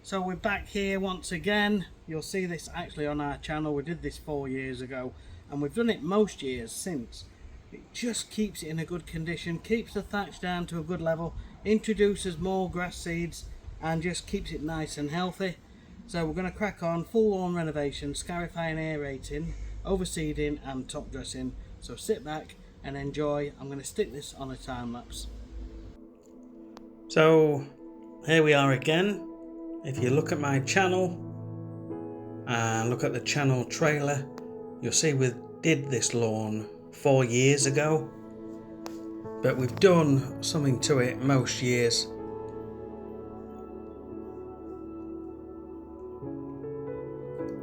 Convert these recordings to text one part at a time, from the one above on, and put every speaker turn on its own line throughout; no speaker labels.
So we're back here once again. You'll see this actually on our channel. We did this 4 years ago and we've done it most years since. It just keeps it in a good condition, keeps the thatch down to a good level, introduces more grass seeds and just keeps it nice and healthy. So we're going to crack on full lawn renovation, scarifying, aerating, overseeding and top dressing. So sit back and enjoy. I'm going to stick this on a time lapse. So here we are again. If you look at my channel and look at the channel trailer, you'll see we did this lawn 4 years ago, but we've done something to it most years.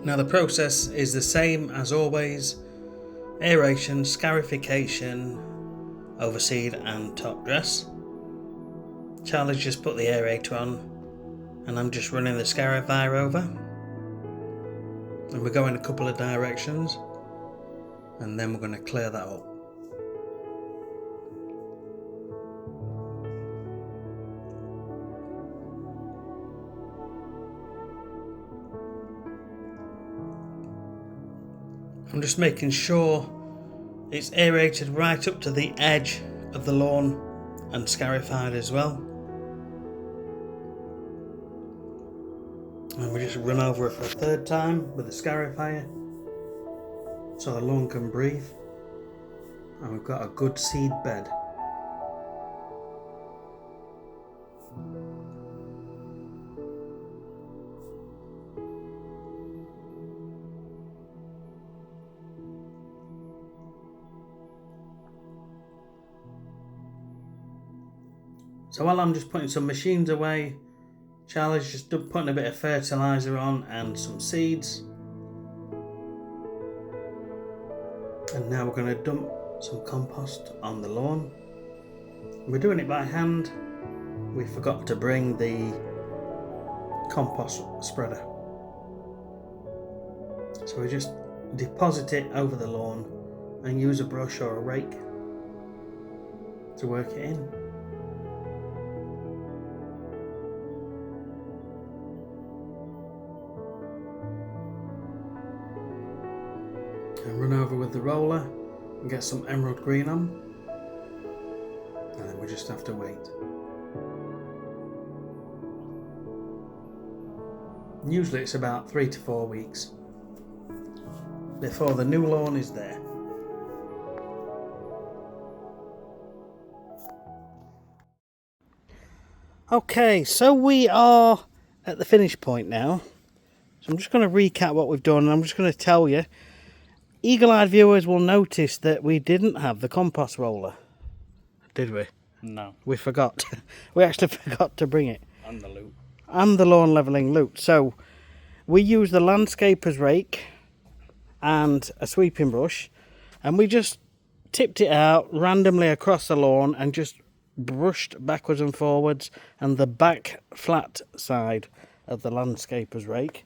Now the process is the same as always: aeration, scarification, overseed and top dress. Charlie's just put the aerator on and I'm just running the scarifier over, and we're going a couple of directions and then we're going to clear that up. I'm just making sure it's aerated right up to the edge of the lawn and scarified as well. And we just run over it for a third time with the scarifier so the lawn can breathe, and we've got a good seed bed. So while I'm just putting some machines away, Charlie's just putting a bit of fertilizer on and some seeds. And now we're going to dump some compost on the lawn. We're doing it by hand. We forgot to bring the compost spreader. So we just deposit it over the lawn and use a brush or a rake to work it in. And run over with the roller and get some emerald green on, and then we just have to wait. Usually it's about 3 to 4 weeks before the new lawn is there. Okay, so we are at the finish point now. So I'm just going to recap what we've done, and I'm just going to tell you. Eagle-eyed viewers will notice that we didn't have the compost roller, did we?
No.
We forgot. We actually forgot to bring it.
And the loop.
And the lawn levelling loop. So we used the landscaper's rake and a sweeping brush, and we just tipped it out randomly across the lawn and just brushed backwards and forwards, and the back flat side of the landscaper's rake,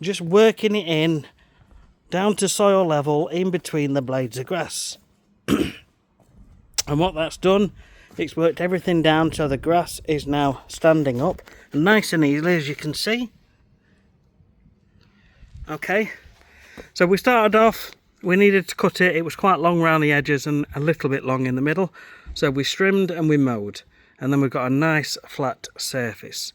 just working it in down to soil level in between the blades of grass. And what that's done, it's worked everything down so the grass is now standing up nice and easily, as you can see. Okay, so we started off, we needed to cut it. It was quite long around the edges and a little bit long in the middle, so we trimmed and we mowed, and then we've got a nice flat surface.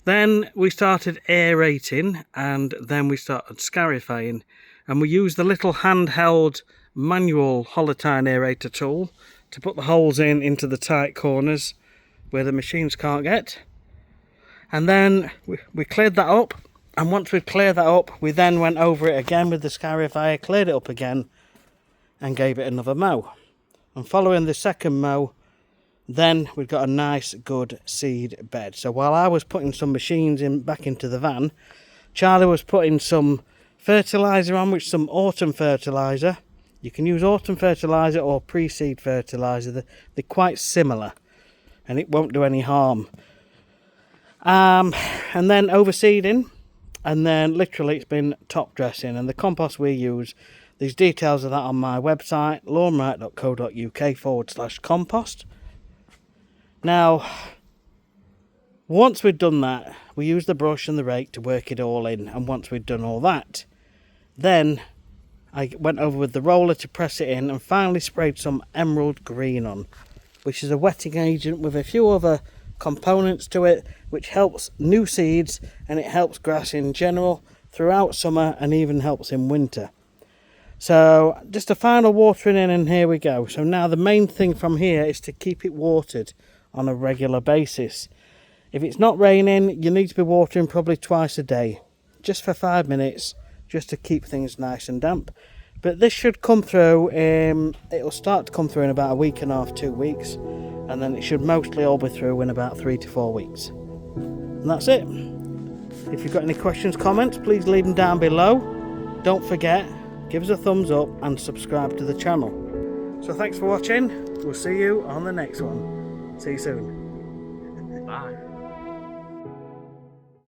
Then we started aerating, and then we started scarifying, and we used the little handheld manual Holotine aerator tool to put the holes into the tight corners where the machines can't get. And then we cleared that up, and once we've cleared that up, we then went over it again with the scarifier, cleared it up again and gave it another mow. And following the second mow, then we've got a nice good seed bed. So while I was putting some machines back into the van, Charlie was putting some fertilizer on, which is some autumn fertilizer. You can use autumn fertilizer or pre-seed fertilizer. They're quite similar and it won't do any harm. And then overseeding, and then literally it's been top dressing. And the compost we use, there's details of that on my website, lawnright.co.uk/compost. Now Once we'd done that, we used the brush and the rake to work it all in, and once we'd done all that, then I went over with the roller to press it in and finally sprayed some emerald green on, which is a wetting agent with a few other components to it, which helps new seeds and it helps grass in general throughout summer and even helps in winter. So just a final watering in, and here we go. So now the main thing from here is to keep it watered on a regular basis. If it's not raining, you need to be watering probably twice a day, just for 5 minutes, just to keep things nice and damp. But this should come through, it'll start to come through in about a week and a half, 2 weeks, and then it should mostly all be through in about 3 to 4 weeks. And that's it. If you've got any questions, comments, please leave them down below. Don't forget, give us a thumbs up and subscribe to the channel. So thanks for watching. We'll see you on the next one. See you soon.
Bye.